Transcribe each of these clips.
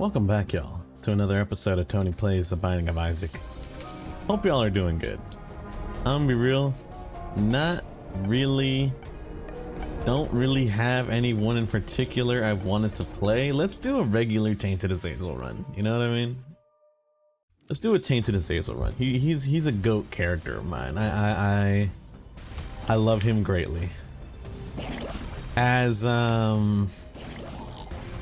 Welcome back, y'all, to another episode of Tony Plays The Binding of Isaac. Hope y'all are doing good. I'm gonna be real, not really, don't really have any one in particular I wanted to play. Let's do a regular Tainted Azazel run, you know what I mean? Let's do a Tainted Azazel run. He's a GOAT character of mine. I love him greatly.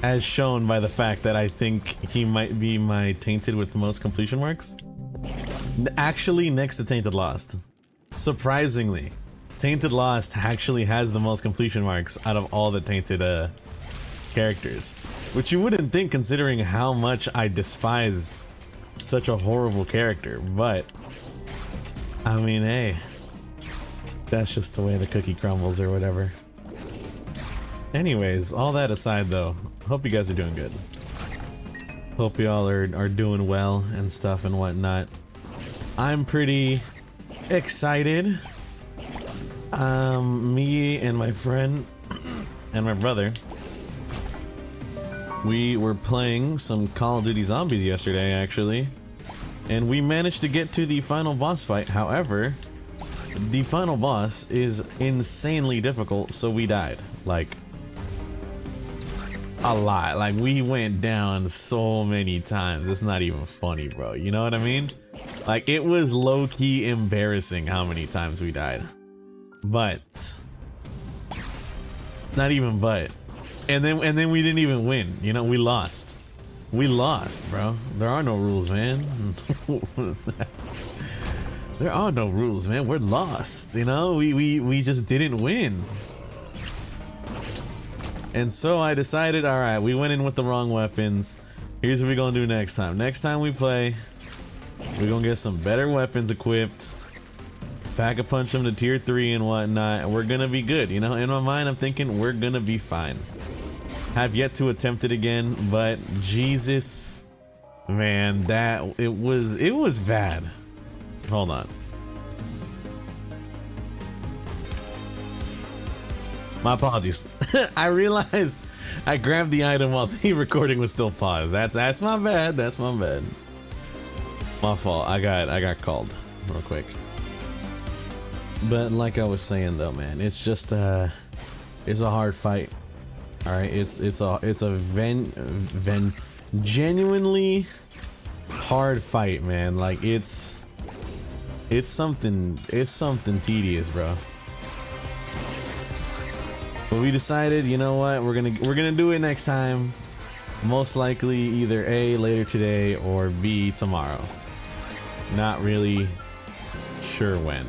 As shown by the fact that I think he might be my Tainted with the most completion marks. Actually, next to Tainted Lost. Surprisingly, Tainted Lost actually has the most completion marks out of all the Tainted characters. Which you wouldn't think considering how much I despise such a horrible character, but I mean, hey, that's just the way the cookie crumbles or whatever. Anyways, all that aside though, hope you guys are doing good. Hope y'all are doing well and stuff and whatnot. I'm pretty excited. Me and my friend and my brother, we were playing some Call of Duty Zombies yesterday actually, and we managed to get to the final boss fight. However, the final boss is insanely difficult, so we died. Like, a lot. Like, we went down so many times. It's not even funny, bro. You know what I mean? Like, it was low-key embarrassing how many times we died. But not even but. And then we didn't even win. You know, we lost. We lost, bro. There are no rules, man. There are no rules, man. We're lost. You know, we just didn't win. And so I decided, alright, we went in with the wrong weapons. Here's what we're gonna do next time. Next time we play, we're gonna get some better weapons equipped. Pack-a-punch them to tier 3 and whatnot, and we're gonna be good. You know, in my mind, I'm thinking we're gonna be fine. Have yet to attempt it again, but Jesus, man, it was bad. Hold on. My apologies. I realized I grabbed the item while the recording was still paused. That's my bad. That's my bad. My fault. I got called real quick. But like I was saying though, man, it's just it's a hard fight. All right, it's a genuinely hard fight, man. Like it's something tedious, bro. But we decided, you know what, we're gonna do it next time. Most likely either A, later today, or B, tomorrow. Not really sure when.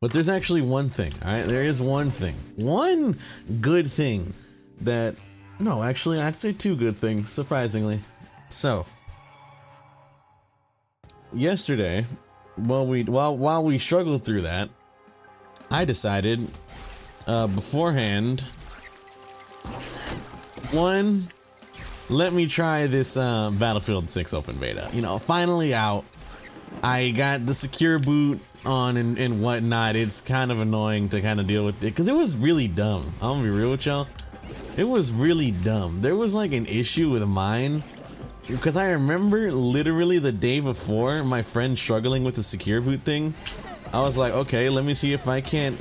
But there's actually one thing, alright? There is one thing. One good thing that... No, actually, I'd say two good things, surprisingly. So, yesterday, while we struggled through that, I decided beforehand, one, let me try this Battlefield 6 open beta. You know, finally out. I got the secure boot on and whatnot. It's kind of annoying to kind of deal with it because it was really dumb. I'm gonna be real with y'all. It was really dumb. There was like an issue with mine because I remember literally the day before my friend struggling with the secure boot thing. I was like, okay, let me see if I can't.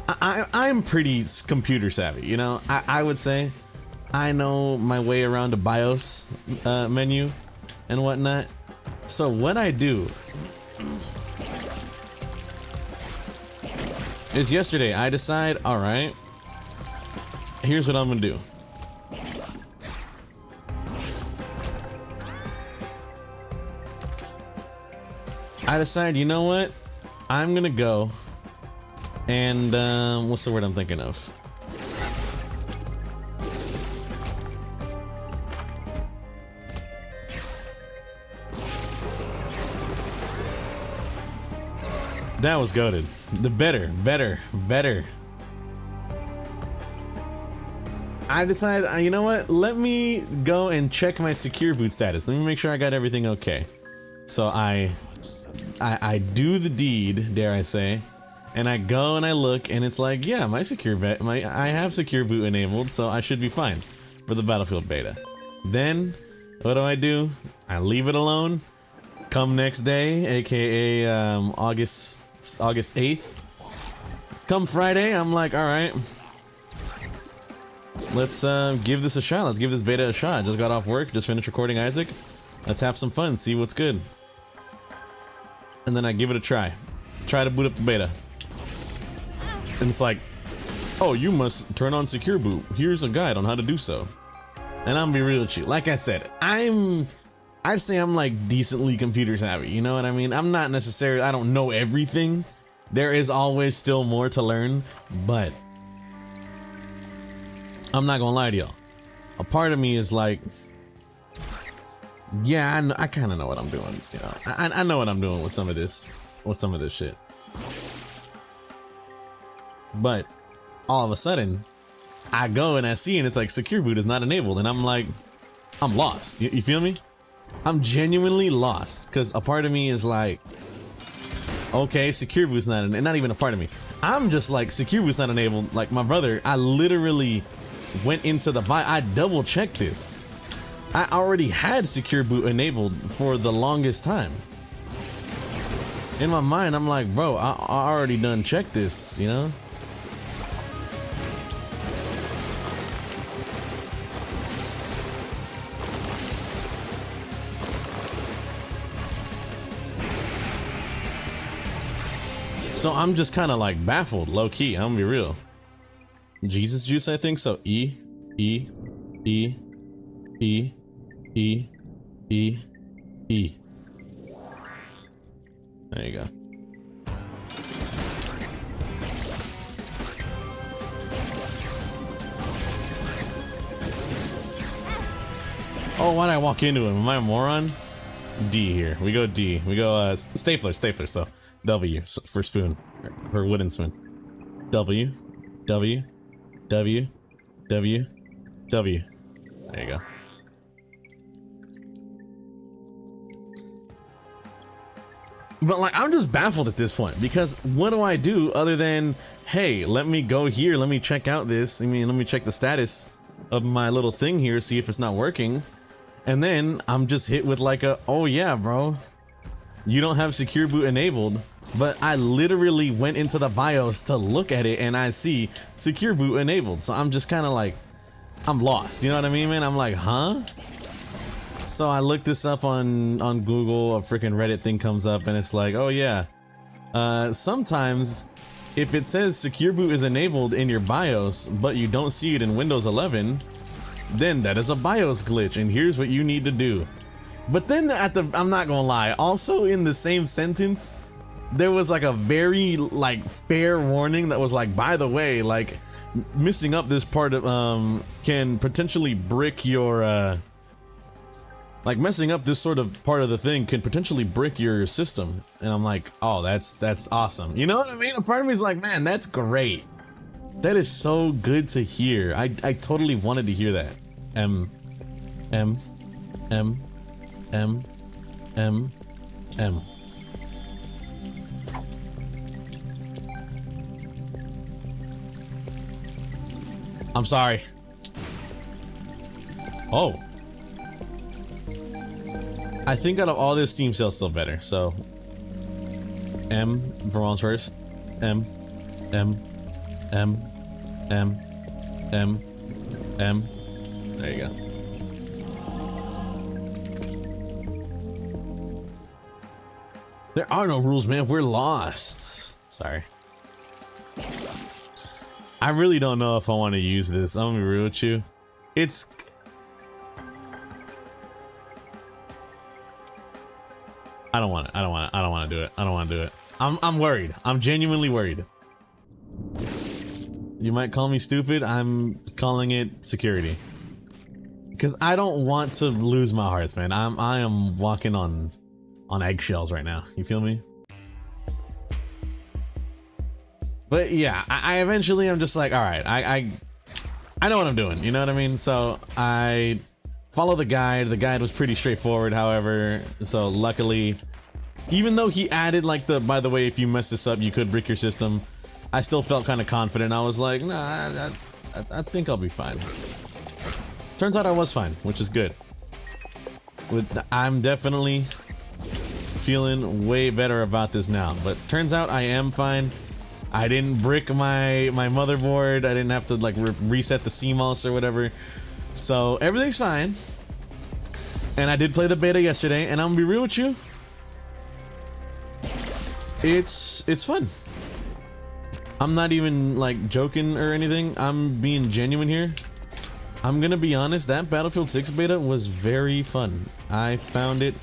I'm pretty computer savvy, you know. I would say I know my way around the BIOS menu and whatnot. So what I do is yesterday I decide, all right, here's what I'm gonna do. I decide, you know what? I'm gonna go and what's the word I'm thinking of? That was goated. The better. I decided, you know what? Let me go and check my secure boot status. Let me make sure I got everything okay. So I do the deed, dare I say, And I go and I look, and it's like, yeah, I have secure boot enabled, so I should be fine for the Battlefield beta. Then, what do? I leave it alone. Come next day, aka August 8th. Come Friday, I'm like, all right, let's give this a shot. Let's give this beta a shot. Just got off work, just finished recording Isaac. Let's have some fun, see what's good. And then I give it a try. Try to boot up the beta. And it's like, oh, you must turn on secure boot. Here's a guide on how to do so. And I'm gonna be real with you. Like I said, I'd say I'm like decently computer savvy. You know what I mean? I'm not necessarily, I don't know everything. There is always still more to learn, but I'm not gonna lie to y'all. A part of me is like, yeah, I kind of know what I'm doing. You know, I know what I'm doing with some of this shit. But all of a sudden, I go and I see, and it's like secure boot is not enabled, and I'm like, I'm lost. You feel me? I'm genuinely lost, because a part of me is like, okay, secure boot's not even a part of me. I'm just like, secure boot's not enabled. Like my brother, I literally went into the I double checked this. I already had secure boot enabled for the longest time. In my mind, I'm like, bro, I already done checked this, you know? So I'm just kind of like baffled, low key. I'm gonna be real. Jesus juice, I think so. E. There you go. Oh, why'd I walk into him? Am I a moron? D here. We go D. We go stapler. So W for spoon or wooden spoon. W. There you go. But like, I'm just baffled at this point, because what do I do other than, hey, let me go here, let me check out this. I mean, let me check the status of my little thing here, see if it's not working. And then I'm just hit with like a, oh yeah, bro, you don't have secure boot enabled. But I literally went into the BIOS to look at it, and I see secure boot enabled. So I'm just kind of like, I'm lost. You know what I mean, man? I'm like, huh? So I looked this up on Google. A freaking Reddit thing comes up, and it's like, oh yeah, sometimes if it says secure boot is enabled in your BIOS, but you don't see it in Windows 11, then that is a BIOS glitch, and here's what you need to do. But then I'm not gonna lie, also in the same sentence, there was like a very like fair warning that was like, by the way, like messing up this part of can potentially brick your like messing up this sort of part of the thing can potentially brick your system. And I'm like, oh, that's awesome. You know what I mean? A part of me is like, man, that's great. That is so good to hear. I totally wanted to hear that. M. I'm sorry. Oh. I think out of all this, Steam sale's still better, so. M, Vermont's first. M. There you go. There are no rules, man. We're lost. Sorry. I really don't know if I want to use this. I'm gonna be real with you. It's... I don't want to do it. I don't want to do it. I'm worried. I'm genuinely worried. You might call me stupid. I'm calling it security. Because I don't want to lose my hearts, man. I am walking on eggshells right now. You feel me? But yeah, I eventually I'm just like, all right, I know what I'm doing. You know what I mean? So I follow the guide. The guide was pretty straightforward, however. So luckily, Even though he added like the, by the way, if you mess this up, you could brick your system, I still felt kind of confident. I was like, nah, I think I'll be fine. Turns out I was fine, which is good. I'm definitely feeling way better about this now, but turns out I am fine. I didn't brick my motherboard. I didn't have to like reset the CMOS or whatever. So everything's fine. And I did play the beta yesterday, and I'm gonna be real with you. It's fun. I'm not even like joking or anything. I'm being genuine here. I'm gonna be honest, that Battlefield 6 beta was very fun. I found it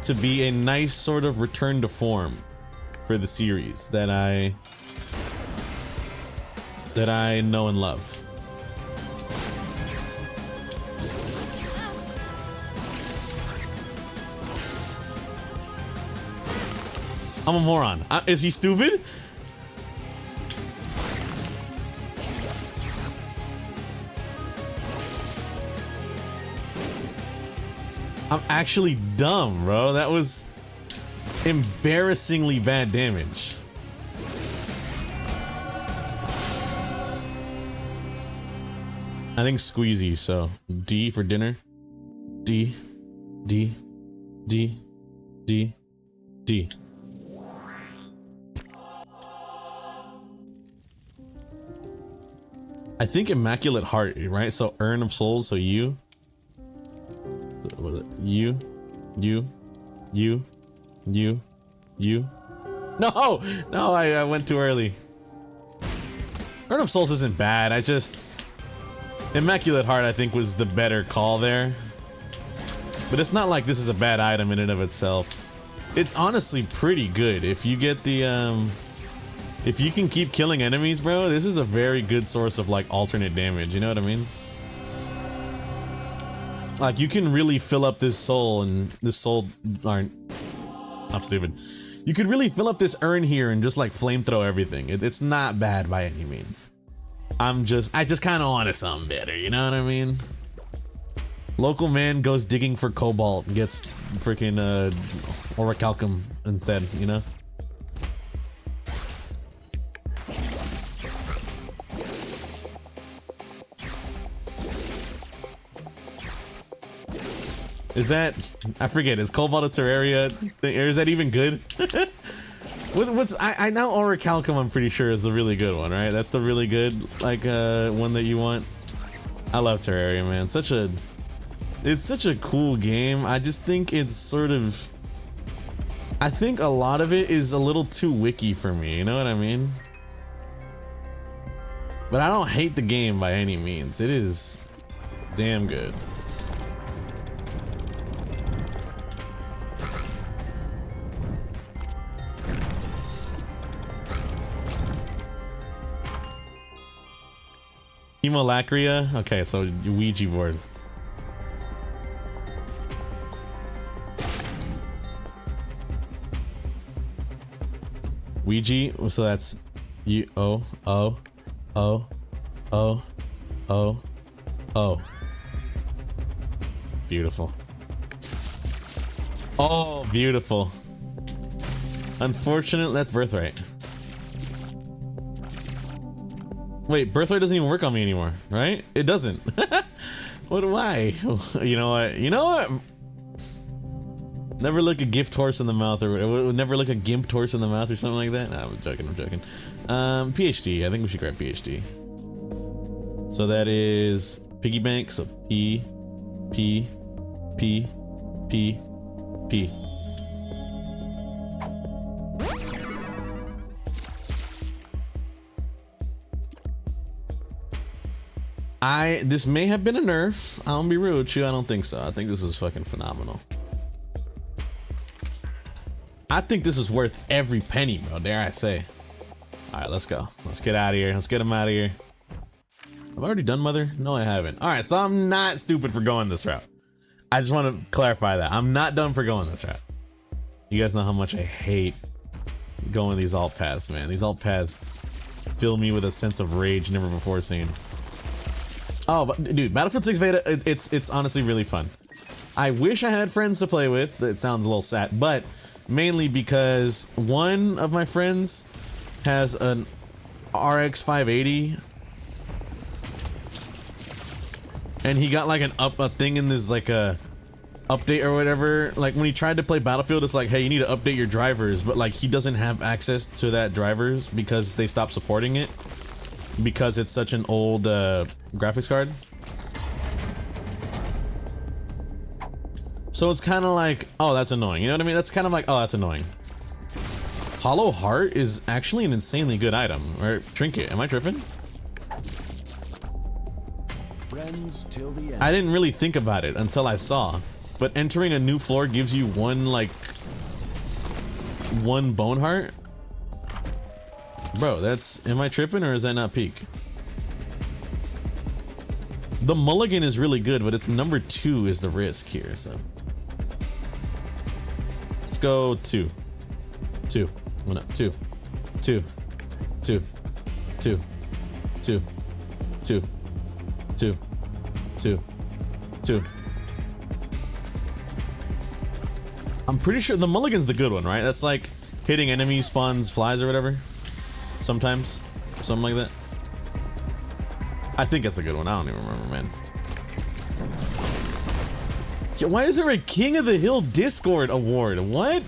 to be a nice sort of return to form for the series that I know and love. I'm a moron. Is he stupid? I'm actually dumb, bro. That was embarrassingly bad damage. I think squeezy, so D for dinner. D, D, D, D, D. I think Immaculate Heart, right? So Urn of Souls, so you. What is it? You. No! No, I went too early. Urn of Souls isn't bad, I just... Immaculate Heart, I think, was the better call there. But it's not like this is a bad item in and of itself. It's honestly pretty good. If you get the, if you can keep killing enemies, bro, this is a very good source of, like, alternate damage, you know what I mean? Like, you can really fill up this soul, and this soul aren't... I'm stupid. You could really fill up this urn here and just, like, flamethrow everything. It's not bad by any means. I just kind of wanted something better, you know what I mean? Local man goes digging for cobalt and gets freaking orichalcum instead, you know? Is that, I forget, is Cobalt a Terraria thing, or is that even good? I know orichalcum, I'm pretty sure, is the really good one, right? That's the really good, like, one that you want. I love Terraria, man. It's such a cool game. I just think it's sort of, I think a lot of it is a little too wiki for me, you know what I mean? But I don't hate the game by any means. It is damn good. Hemolacria? Okay, so Ouija board. Ouija? So that's you. Oh. Beautiful. Oh, beautiful. Unfortunate, that's Birthright. Wait, Birthright doesn't even work on me anymore, right? It doesn't. Why? You know what? You know what? Never look a gift horse in the mouth, or never look a gimped horse in the mouth, or something like that. Nah, I'm joking. PhD. I think we should grab PhD. So that is piggy bank. So P. This may have been a nerf. I won't be rude with you. I don't think so. I think this is fucking phenomenal. I think this is worth every penny, bro. Dare I say. All right, let's go. Let's get out of here. Let's get him out of here. Have I already done Mother? No, I haven't. All right, so I'm not stupid for going this route. I just want to clarify that. I'm not done for going this route. You guys know how much I hate going these alt paths, man. These alt paths fill me with a sense of rage never before seen. Oh, but dude, Battlefield 6 beta, it's honestly really fun. I wish I had friends to play with. It sounds a little sad, but mainly because one of my friends has an RX 580 and he got like a thing in this like a update or whatever. Like when he tried to play Battlefield, it's like, hey, you need to update your drivers, but like he doesn't have access to that drivers because they stopped supporting it because it's such an old graphics card. So it's kind of like, oh, that's annoying. You know what I mean? That's kind of like, oh, that's annoying. Hollow Heart is actually an insanely good item or trinket. Am I tripping? Friends till the end. I didn't really think about it until I saw, but entering a new floor gives you one bone heart. Bro, that's, am I tripping or is that not peak? The mulligan is really good, but it's number 2 is the risk here, so. Let's go 2. 2. 1 up. 2. 2. 2. 2. 2. 2. 2. 2. 2. I'm pretty sure the mulligan's the good one, right? That's like hitting enemy spawns flies or whatever. Sometimes. Something like that. I think that's a good one. I don't even remember, man. Why is there a King of the Hill Discord award? What?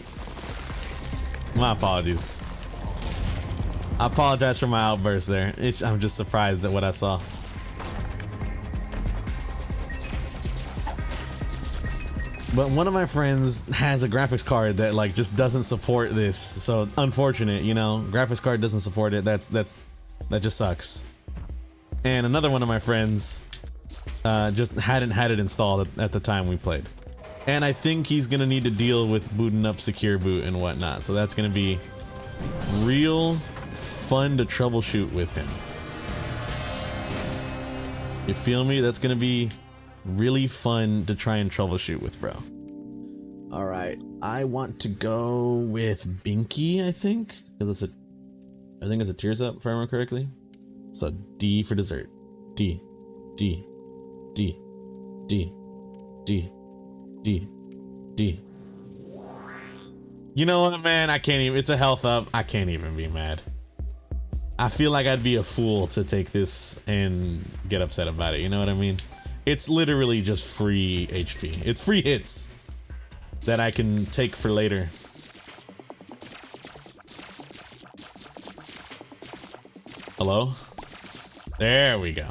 My apologies. I apologize for my outburst there. I'm just surprised at what I saw. But one of my friends has a graphics card that like just doesn't support this. So unfortunate, you know, graphics card doesn't support it. That just sucks. And another one of my friends just hadn't had it installed at the time we played. And I think he's gonna need to deal with booting up Secure Boot and whatnot. So that's gonna be real fun to troubleshoot with him. You feel me? That's gonna be really fun to try and troubleshoot with, bro. All right, I want to go with Binky, I think, because I think it's a tears up if I remember correctly. So D for dessert. D, D, D, D, D, D, D. You know what, man? I can't even. It's a health up. I can't even be mad. I feel like I'd be a fool to take this and get upset about it. You know what I mean? It's literally just free HP. It's free hits that I can take for later. Hello? There we go.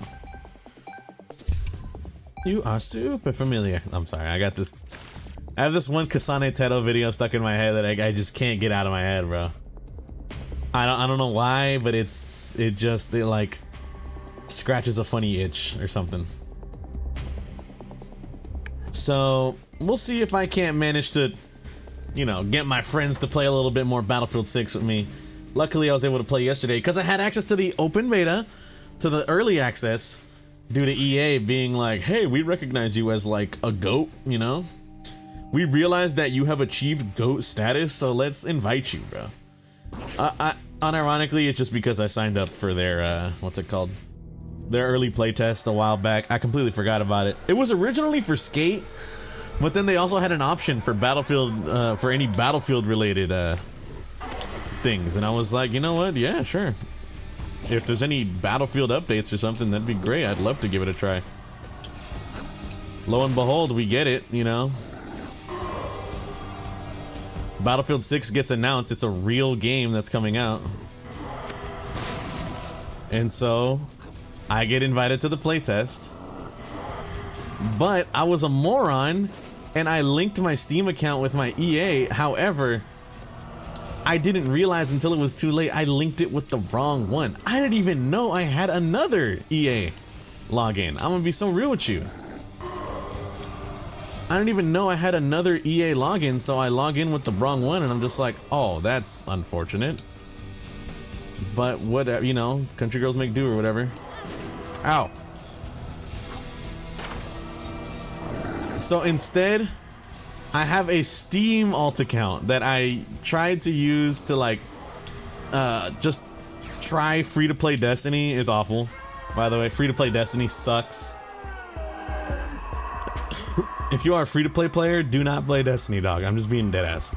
You are super familiar. I'm sorry, I have this one Kasane Teto video stuck in my head that I just can't get out of my head, bro. I don't know why, but it like scratches a funny itch or something. So we'll see if I can't manage to, you know, get my friends to play a little bit more Battlefield 6 with me. Luckily, I was able to play yesterday because I had access to the open beta, to the early access, due to EA being like, hey, we recognize you as like a GOAT, you know? We realize that you have achieved GOAT status, so let's invite you, bro. Unironically, it's just because I signed up for their, what's it called? Their early playtest a while back. I completely forgot about it. It was originally for Skate, but then they also had an option for Battlefield, for any Battlefield related things. And I was like, you know what? Yeah, sure. If there's any Battlefield updates or something, that'd be great. I'd love to give it a try. Lo and behold, we get it, you know? Battlefield 6 gets announced. It's a real game that's coming out. And so I get invited to the playtest, but I was a moron and I linked my Steam account with my EA. However, I didn't realize until it was too late I linked it with the wrong one. I didn't even know I had another EA login. I'm gonna be so real with you. I didn't even know I had another EA login, so I log in with the wrong one and I'm just like, oh, that's unfortunate. But whatever, you know, country girls make do or whatever. Ow. So instead, I have a Steam alt account that I tried to use to like, just try free-to-play Destiny. It's awful. By the way, free-to-play Destiny sucks. If you are a free-to-play player, do not play Destiny, dog. I'm just being dead ass.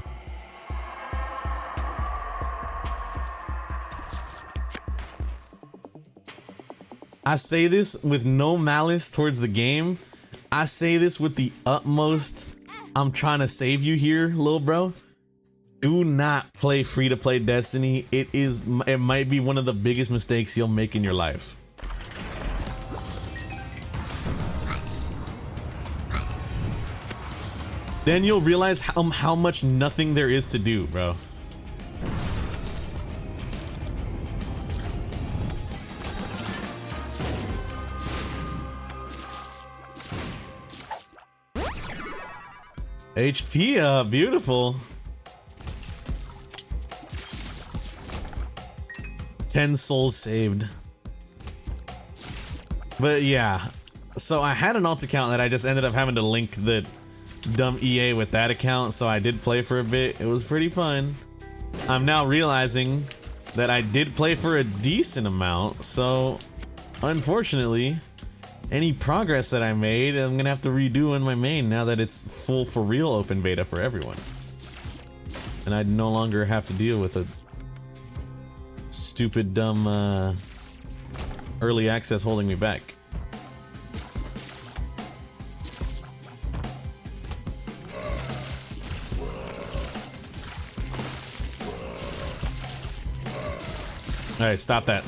I say this with no malice towards the game. I say this with the utmost, I'm trying to save you here, little bro. Do not play free-to-play Destiny. It might be one of the biggest mistakes you'll make in your life. Then you'll realize how much nothing there is to do, bro. HP up, beautiful. 10 souls saved. But yeah, so I had an alt account that I just ended up having to link the dumb EA with that account, so I did play for a bit. It was pretty fun. I'm now realizing that I did play for a decent amount, so unfortunately, any progress that I made, I'm gonna have to redo in my main now that it's full for real open beta for everyone. And I no longer have to deal with a stupid, dumb early access holding me back. Alright, stop that.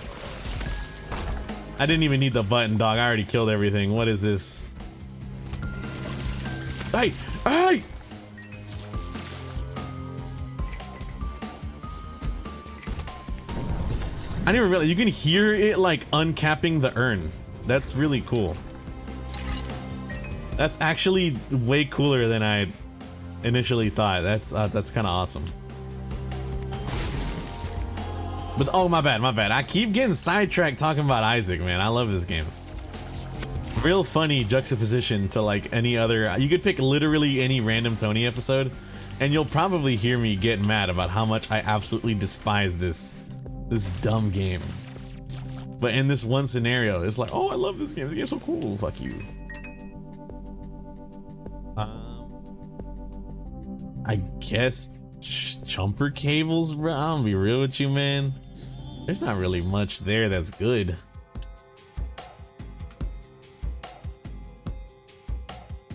I didn't even need the button, dog. I already killed everything. What is this? Hey! Hey! I didn't even realize you can hear it like uncapping the urn. That's really cool. That's actually way cooler than I initially thought. That's kind of awesome. But oh, my bad. I keep getting sidetracked talking about Isaac, man. I love this game. Real funny juxtaposition to like any other. You could pick literally any random Tony episode, and you'll probably hear me get mad about how much I absolutely despise this dumb game. But in this one scenario, it's like, oh, I love this game. This game's so cool. Fuck you. I guess jumper cables, bro. I'm gonna be real with you, man. There's not really much there that's good.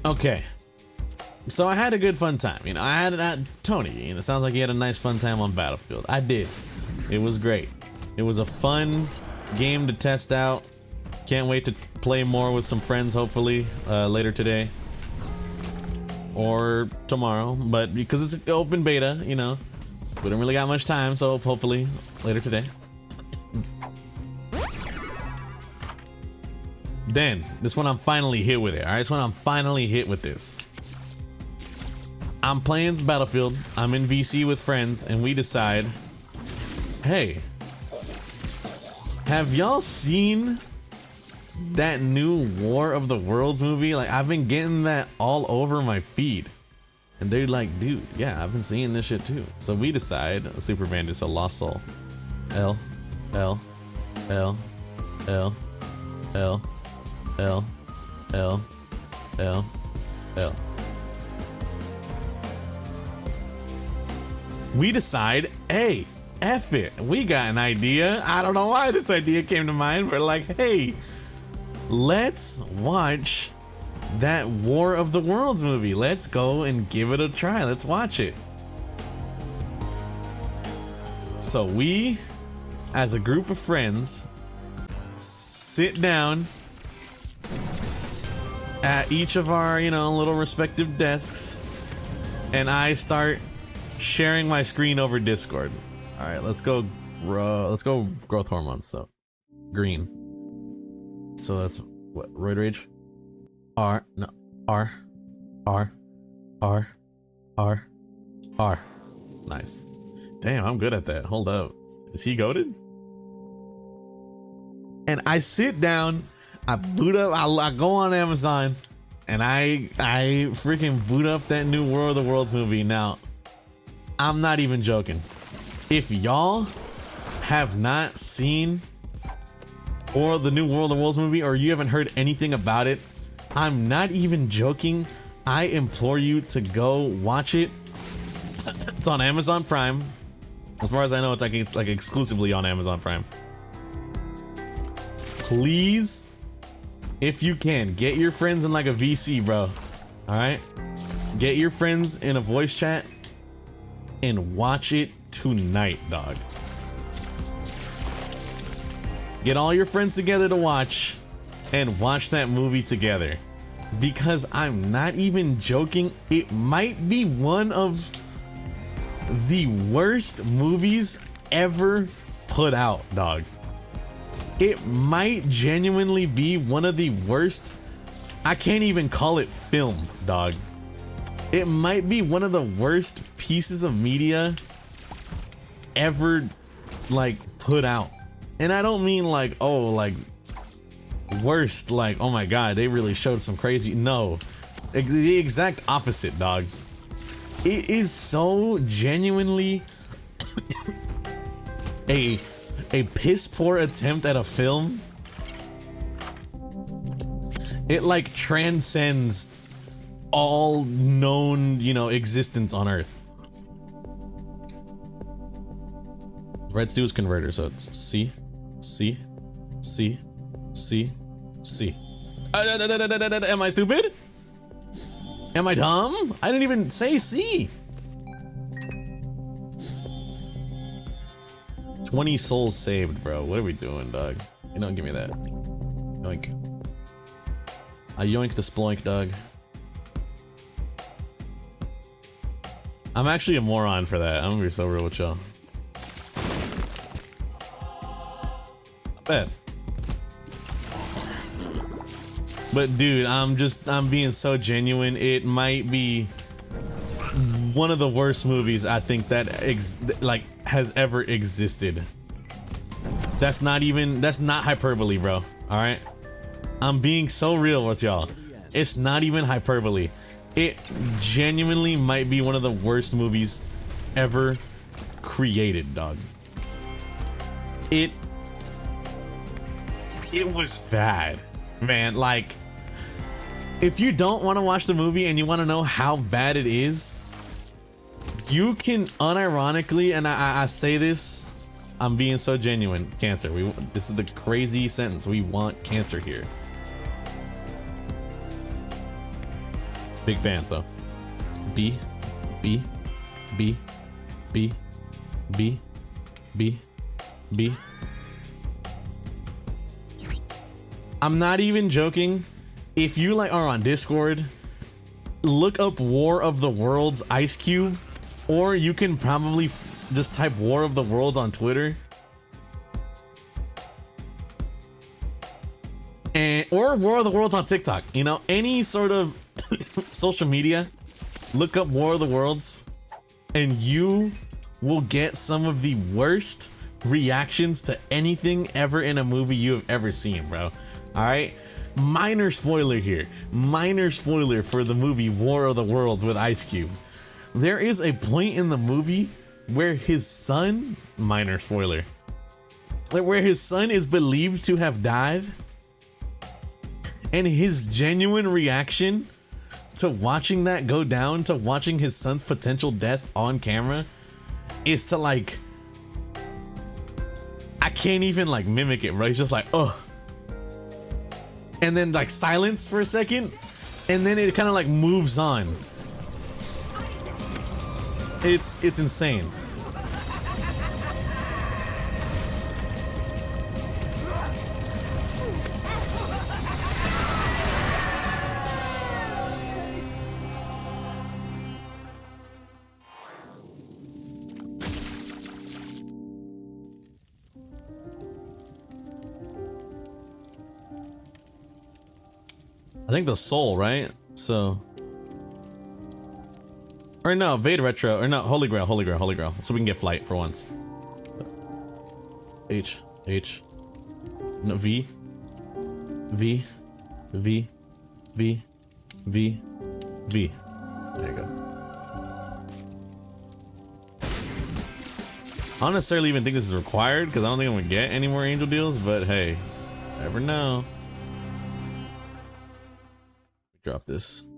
Okay. So I had a good fun time. You know, I had Tony, you know, it sounds like he had a nice fun time on Battlefield. I did. It was great. It was a fun game to test out. Can't wait to play more with some friends, hopefully, later today. Or tomorrow, but because it's an open beta, you know, we don't really got much time, so hopefully later today. Then, this one I'm finally hit with it, alright? This one I'm finally hit with this. I'm playing some Battlefield, I'm in VC with friends, and we decide, hey, have y'all seen that new War of the Worlds movie? Like, I've been getting that all over my feed. And they're like, dude, yeah, I've been seeing this shit too. So we decide, Super Bandits, a Lost Soul. L, L, L, L, L, L, L, L, L. We decide, hey, F it. We got an idea. I don't know why this idea came to mind. We're like, hey, let's watch that War of the Worlds movie. Let's go and give it a try. Let's watch it. So we, as a group of friends, sit down at each of our, you know, little respective desks, and I start sharing my screen over Discord. All right, let's go growth hormones. So green. So that's what, roid rage? R. Nice. Damn, I'm good at that. Hold up. Is he goated? And I sit down, I boot up, I go on Amazon, and I freaking boot up that new War of the Worlds movie. Now, I'm not even joking. If y'all have not seen or the new War of the Worlds movie, or you haven't heard anything about it, I'm not even joking. I implore you to go watch it. It's on Amazon Prime. As far as I know, it's like exclusively on Amazon Prime. please, if you can, get your friends in like a VC, bro. All right, get your friends in a voice chat and watch it tonight, dog. Get all your friends together to watch and watch that movie together, because I'm not even joking, it might be one of the worst movies ever put out, dog. It might genuinely be one of the worst. I can't even call it film, dog. It might be one of the worst pieces of media ever, like, put out. And I don't mean like, oh, like worst, like, oh my god, they really showed some crazy. No, the exact opposite, dog. It is so genuinely a piss poor attempt at a film. It like transcends all known, you know, existence on Earth. Red Stew is converter, so it's C, C, C, C, C. Am I stupid? Am I dumb? I didn't even say C. 20 souls saved, bro. What are we doing, dog? You know, give me that. Yoink. I yoink the sploink, dog. I'm actually a moron for that. I'm gonna be so real with y'all. Bet. But dude, I'm being so genuine. It might be one of the worst movies I think that has ever existed. That's not hyperbole, bro. All right, I'm being so real with y'all. It's not even hyperbole. It genuinely might be one of the worst movies ever created, dog. It was bad, man. Like, if you don't want to watch the movie and you want to know how bad it is, you can unironically, and I say this, I'm being so genuine, Cancer. This is the crazy sentence. We want Cancer here. Big fan, so B, B, B, B, B, B, B. I'm not even joking. If you like are on Discord, look up War of the Worlds Ice Cube, or you can probably just type War of the Worlds on Twitter, or War of the Worlds on TikTok. You know, any sort of social media, look up War of the Worlds, and you will get some of the worst reactions to anything ever in a movie you have ever seen, bro. All right, minor spoiler here. Minor spoiler for the movie War of the Worlds with Ice Cube. There is a point in the movie where his son, minor spoiler, where his son is believed to have died, and his genuine reaction to watching that go down, to watching his son's potential death on camera, is to like, I can't even like mimic it, bro. He's just like, oh. And then like silence for a second, and then it kind of like moves on. It's insane. I think the soul, right? So, or no, Vade Retro, or no, Holy Grail, so we can get flight for once. H, no, V, V, V, V, V, V. There you go. I don't necessarily even think this is required, because I don't think I'm gonna get any more angel deals, but hey, never know. Drop this.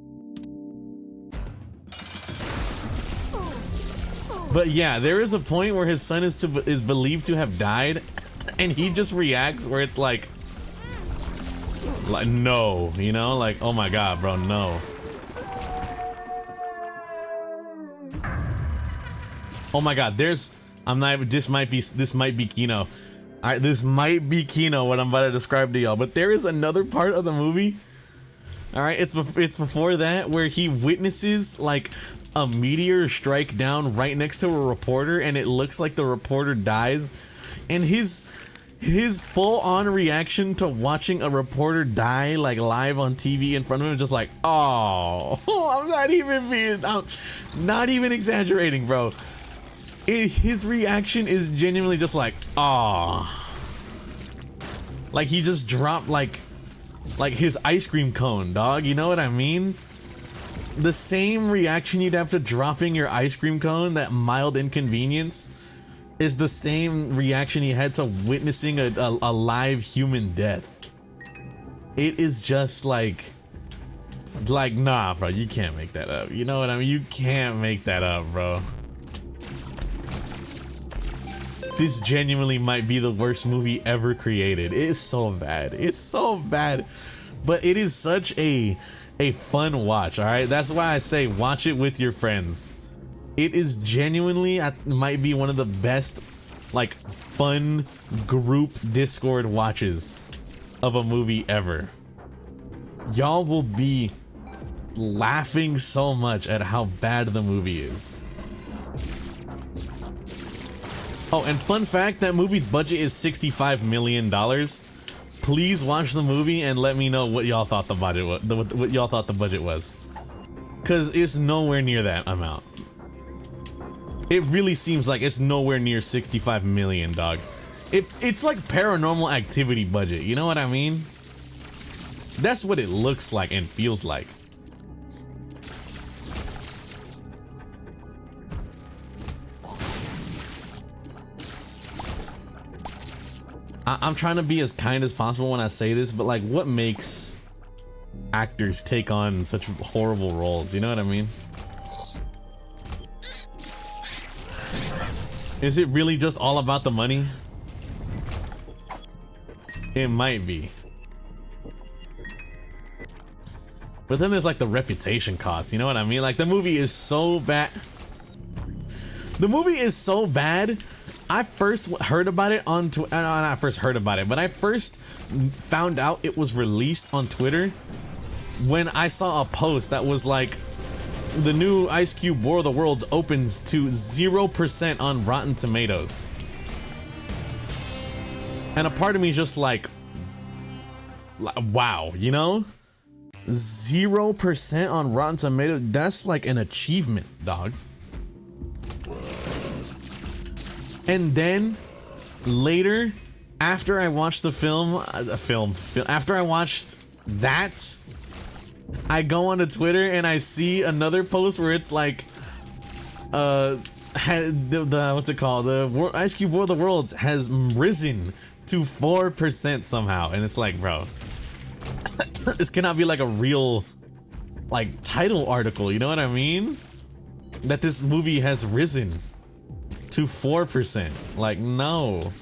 But yeah, there is a point where his son is believed to have died, and he just reacts where it's like, Like, no, you know, like, oh my god, bro, no. Oh my god, this might be Kino. Alright, this might be Kino, what I'm about to describe to y'all, but there is another part of the movie. Alright, it's before that where he witnesses like a meteor strike down right next to a reporter, and it looks like the reporter dies, and his full-on reaction to watching a reporter die like live on TV in front of him is just like, oh, I'm not even exaggerating, bro. His reaction is genuinely just like, oh, like he just dropped like his ice cream cone, dog. You know what I mean? The same reaction you'd have to dropping your ice cream cone, that mild inconvenience, is the same reaction he had to witnessing a live human death. It is just like, nah, bro, you can't make that up. You know what I mean? You can't make that up, bro. This genuinely might be the worst movie ever created. It is so bad. It's so bad. But it is such a fun watch, alright? That's why I say watch it with your friends. It is genuinely, might be one of the best, like, fun group Discord watches of a movie ever. Y'all will be laughing so much at how bad the movie is. Oh, and fun fact, that movie's budget is $65 million. Please watch the movie and let me know what y'all thought the budget was. What y'all thought the budget was, because it's nowhere near that amount. It really seems like it's nowhere near 65 million, dog. It's like Paranormal Activity budget. You know what I mean? That's what it looks like and feels like. I'm trying to be as kind as possible when I say this, but like, what makes actors take on such horrible roles? You know what I mean? Is it really just all about the money? It might be. But then there's like the reputation cost, you know what I mean? Like, the movie is so bad. The movie is so bad. I first heard about it on Twitter. Not first heard about it, but I first found out it was released on Twitter when I saw a post that was like, the new Ice Cube War of the Worlds opens to 0% on Rotten Tomatoes. And a part of me is just like, wow, you know? 0% on Rotten Tomatoes, that's like an achievement, dog. And then later, after I watched the film, after I watched that, I go onto Twitter and I see another post where it's like, what's it called? The Ice Cube War of the Worlds has risen to 4% somehow, and it's like, bro, this cannot be like a real, like, title article. You know what I mean? That this movie has risen to 4%. Like, no,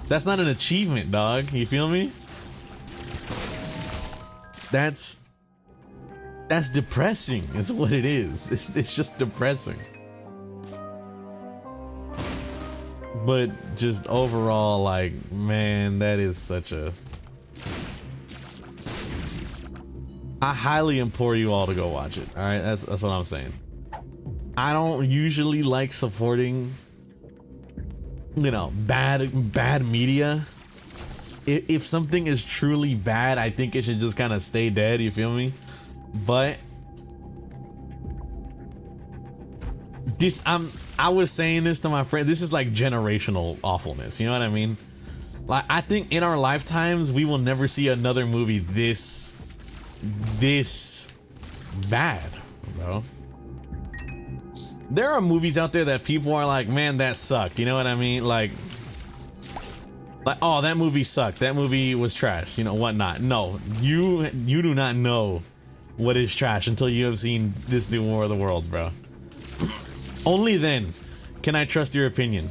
that's not an achievement, dog. You feel me? That's depressing is what it is. It's just depressing. But just overall, like, man, that is such a... I highly implore you all to go watch it. All right, that's what I'm saying. I don't usually like supporting, you know, bad media. If something is truly bad, I think it should just kind of stay dead. You feel me? But this, I was saying this to my friend. This is like generational awfulness. You know what I mean? Like, I think in our lifetimes we will never see another movie this bad, bro. There are movies out there that people are like, man, that sucked. You know what I mean? Like, oh, that movie sucked. That movie was trash. You know, whatnot. No, you do not know what is trash until you have seen this new War of the Worlds, bro. Only then can I trust your opinion.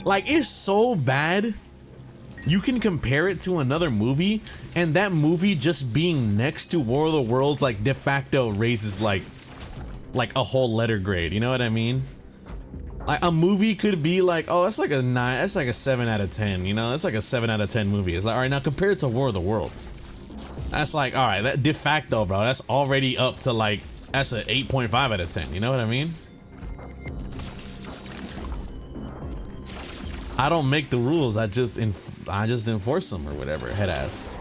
Like, it's so bad. You can compare it to another movie, and that movie just being next to War of the Worlds, like, de facto raises, like a whole letter grade, you know what I mean? Like, a movie could be like, oh, that's like a 9, that's like a 7 out of 10, you know? That's like a 7 out of 10 movie. It's like, all right, now compare it to War of the Worlds. That's like, all right, that de facto, bro, that's already up to, like, that's an 8.5 out of 10, you know what I mean? I don't make the rules, I just enforce them or whatever, head ass.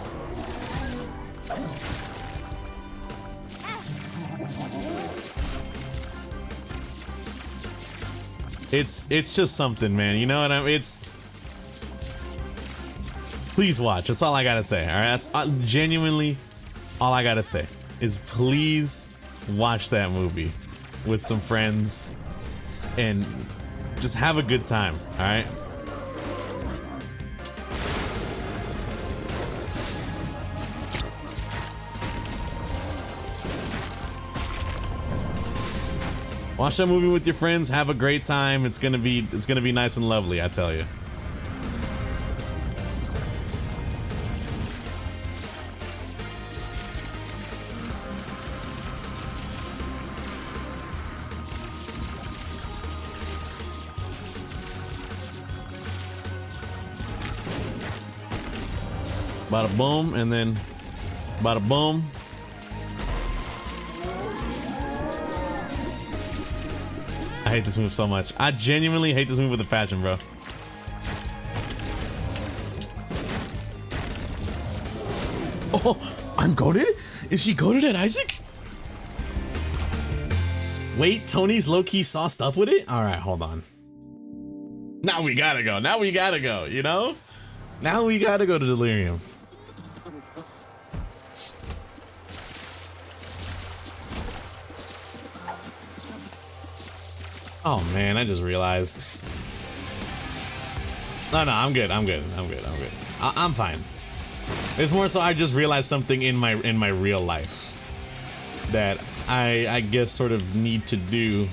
It's just something, man, you know what I mean? Please watch, that's all I gotta say, all right? That's genuinely all I gotta say, is please watch that movie with some friends and just have a good time, all right? Watch that movie with your friends, have a great time. It's gonna be nice and lovely, I tell you. Bada boom, and then bada boom. I hate this move so much. I genuinely hate this move with a passion, bro. Oh, I'm goated? Is she goated at Isaac? Wait, Tony's low-key saw stuff with it? All right, hold on. Now we gotta go. Now we gotta go, you know? Now we gotta go to Delirium. Oh man, I just realized. No, I'm good. I'm fine. It's more so I just realized something in my real life that I guess sort of need to do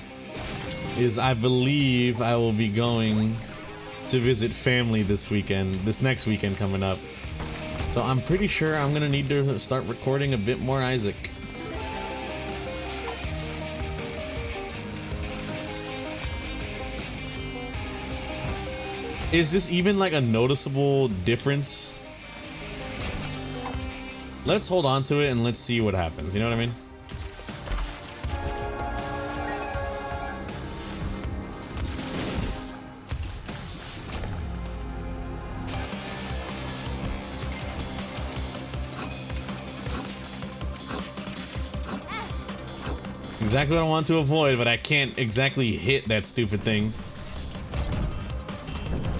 is I believe I will be going to visit family this next weekend coming up. So I'm pretty sure I'm gonna need to start recording a bit more Isaac. Is this even like a noticeable difference? Let's hold on to it and let's see what happens, you know what I mean? Exactly what I want to avoid, but I can't exactly hit that stupid thing.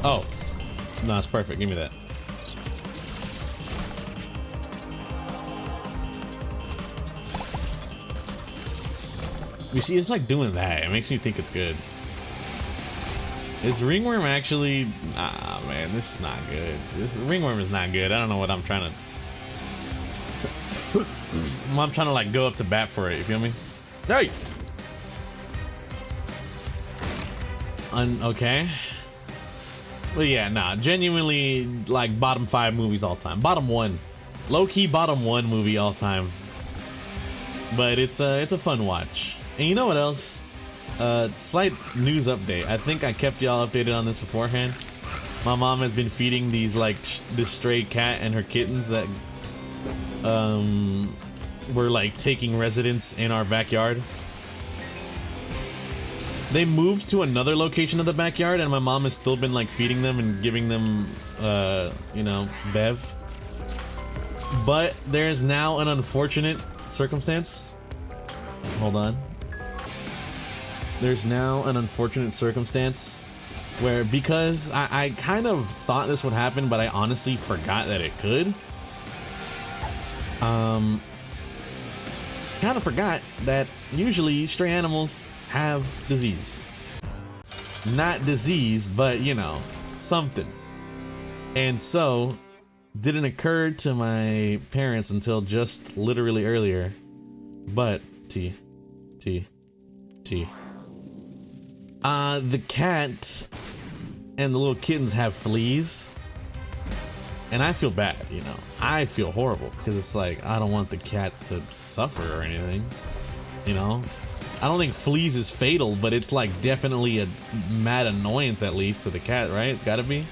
Oh, no, it's perfect. Give me that. You see, it's like doing that. It makes me think it's good. Is Ringworm actually... Ah, man, this is not good. This Ringworm is not good. I don't know what I'm trying to... I'm trying to, like, go up to bat for it. You feel me? Hey! Okay. But yeah, nah, genuinely, like, bottom 5 movies all time. Bottom 1. Low-key bottom 1 movie all time. But it's a fun watch. And you know what else? Slight news update. I think I kept y'all updated on this beforehand. My mom has been feeding these, like, this stray cat and her kittens that, were, like, taking residence in our backyard. They moved to another location of the backyard, and my mom has still been, like, feeding them and giving them, you know, bev. But there's now an unfortunate circumstance. Hold on. There's now an unfortunate circumstance where, because I kind of thought this would happen, but I honestly forgot that it could. Kind of forgot that usually stray animals have disease. Not disease, but, you know, something. And so, didn't occur to my parents until just literally earlier. But, the cat and the little kittens have fleas. And I feel bad, you know. I feel horrible because it's like, I don't want the cats to suffer or anything, you know. I don't think fleas is fatal, but it's like definitely a mad annoyance, at least to the cat, right? It's gotta be.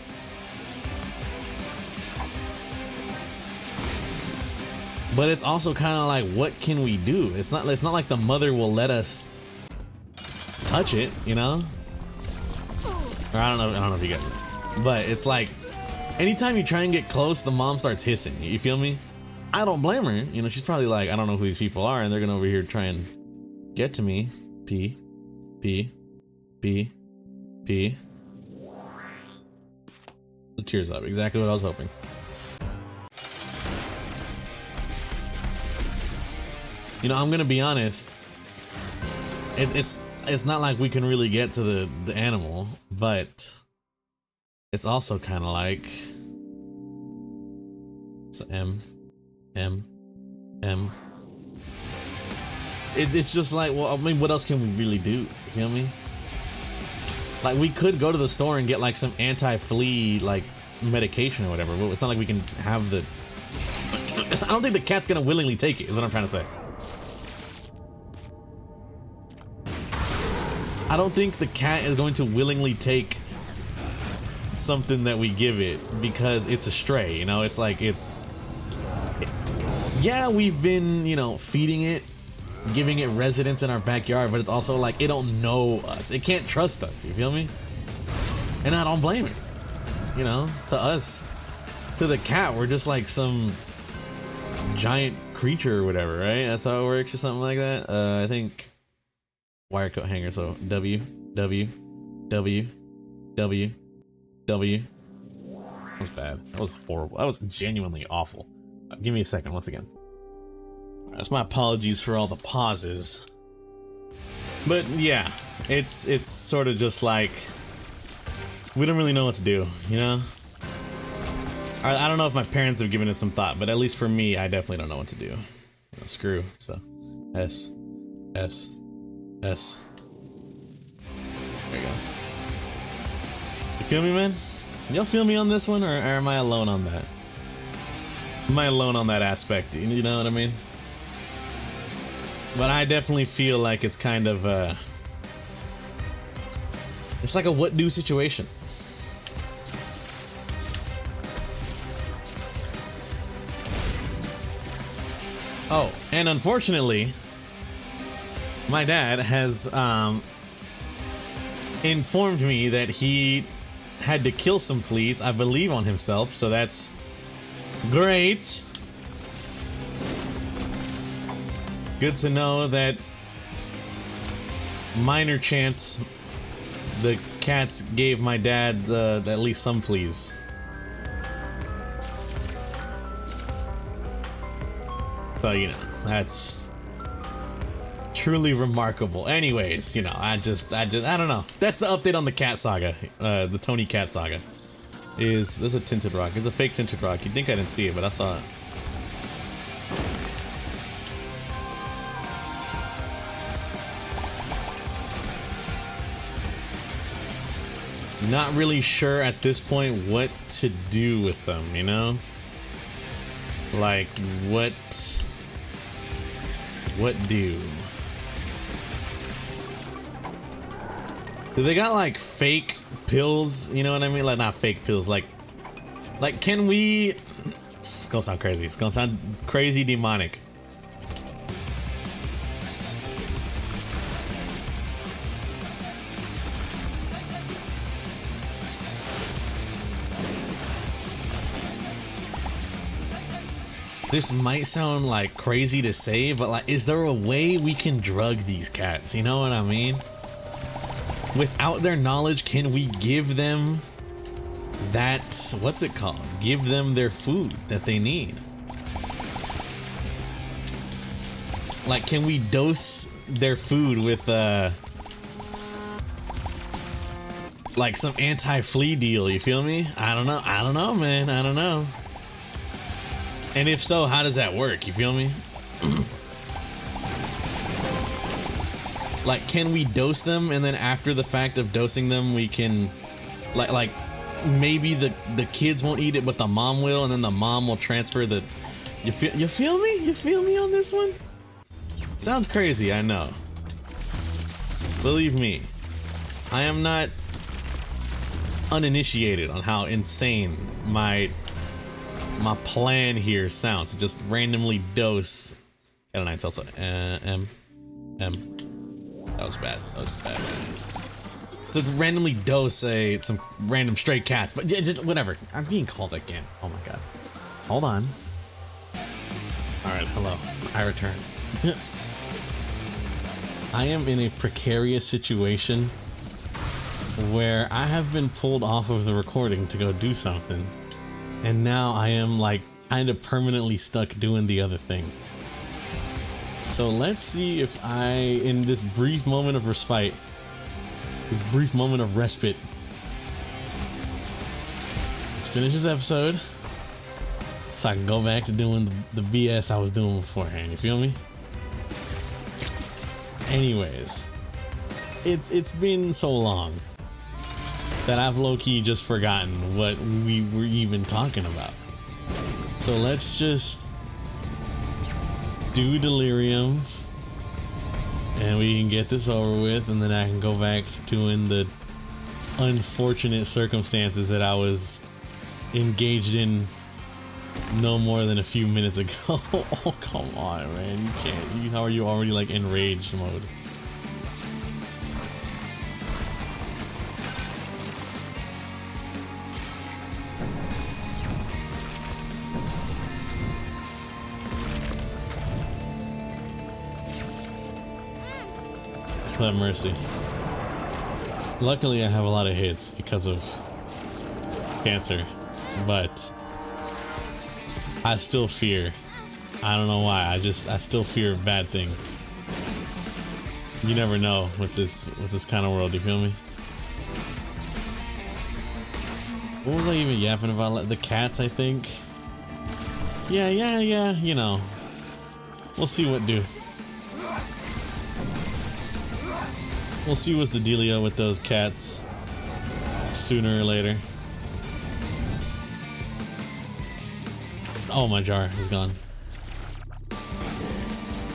But it's also kind of like, what can we do? It's not like the mother will let us touch it, you know? Or I don't know if you get it. But it's like, anytime you try and get close, the mom starts hissing. You feel me? I don't blame her. You know, she's probably like, I don't know who these people are, and they're gonna over here try and get to me. P. P. P. P. The tears up. Exactly what I was hoping. You know, I'm gonna be honest. It's not like we can really get to the animal, but it's also kind of like it's M. It's just like, well, I mean, what else can we really do? You feel me? Like, we could go to the store and get like some anti-flea like medication or whatever, but it's not like we can have the. I don't think the cat's gonna willingly take it, is what I'm trying to say. I don't think the cat is going to willingly take something that we give it because it's a stray, you know? It's like, yeah, we've been, you know, feeding it, giving it residence in our backyard, but it's also like, it don't know us. It can't trust us, you feel me? And I don't blame it. You know, to us, to the cat, we're just like some giant creature or whatever, right? That's how it works or something like that. I think wire coat hanger, so W. That was bad. That was horrible. That was genuinely awful. Give me a second once again. That's my apologies for all the pauses. But yeah, it's sort of just like, we don't really know what to do, you know? I don't know if my parents have given it some thought, but at least for me, I definitely don't know what to do. You know, screw, so S. There you go. You feel me, man? Y'all feel me on this one, or am I alone on that? Am I alone on that aspect? You know what I mean? But I definitely feel like it's kind of it's like a what do situation. Oh, and unfortunately, my dad has informed me that he had to kill some fleas, I believe, on himself, so that's great. Good to know that minor chance the cats gave my dad at least some fleas. So, you know, that's truly remarkable. Anyways, you know, I don't know. That's the update on the cat saga, the Tony cat saga. This is a tinted rock. It's a fake tinted rock. You'd think I didn't see it, but I saw it. Not really sure at this point what to do with them, you know? Like, what do? Do they got like fake pills, you know what I mean? Like, not fake pills, like can we, it's gonna sound crazy, it's gonna sound crazy demonic. This might sound like crazy to say, but like, is there a way we can drug these cats? You know what I mean? Without their knowledge, can we give them that, what's it called? Give them their food that they need. Like, can we dose their food with like some anti-flea deal, you feel me? I don't know, man, I don't know. And if so, how does that work? You feel me? Like, can we dose them and then after the fact of dosing them, we can Like maybe the kids won't eat it, but the mom will, and then the mom will transfer the. You feel me? You feel me on this one? Sounds crazy, I know. Believe me, I am not uninitiated on how insane my plan here sounds. To just randomly dose. Got a 9 also. M. That was bad. That was bad. To randomly dose some random stray cats, but yeah, just whatever. I'm being called again. Oh my god. Hold on. All right, hello. I return. I am in a precarious situation where I have been pulled off of the recording to go do something, and now I am like kind of permanently stuck doing the other thing. So let's see if I, in this brief moment of respite, this brief moment of respite, let's finish this episode so I can go back to doing the BS I was doing beforehand. You feel me? Anyways, it's been so long that I've low-key just forgotten what we were even talking about. So let's just do Delirium and we can get this over with, and then I can go back to doing the unfortunate circumstances that I was engaged in no more than a few minutes ago. Oh, come on, man. You can't. How are you already like in rage mode? Have mercy. Luckily, I have a lot of hits because of cancer, but I still fear. I don't know why. I still fear bad things. You never know with this kind of world. You feel me? What was I even yapping about? The cats, I think. Yeah. You know, we'll see what do. We'll see what's the dealio with those cats sooner or later. Oh, my jar is gone.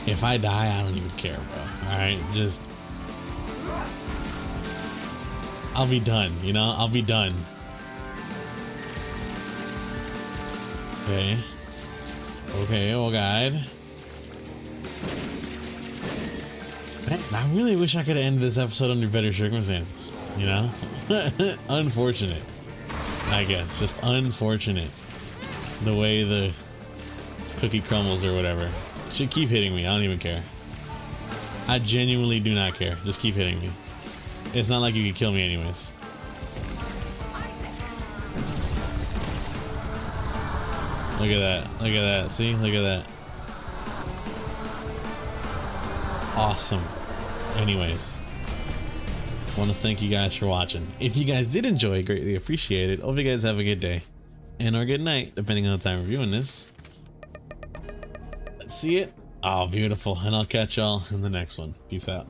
If I die, I don't even care, bro. Alright, just... I'll be done, you know? I'll be done. Okay. Okay, oh god. Man, I really wish I could have ended this episode under better circumstances, you know? Unfortunate, I guess. Just unfortunate. The way the cookie crumbles or whatever. Should keep hitting me. I don't even care. I genuinely do not care. Just keep hitting me. It's not like you can kill me anyways. Look at that. Look at that. See? Look at that. Awesome. Anyways, want to thank you guys for watching. If you guys did enjoy, greatly appreciate it. Hope you guys have a good day and or good night, depending on the time of viewing this. Let's see it. Oh, beautiful. And I'll catch y'all in the next one. Peace out.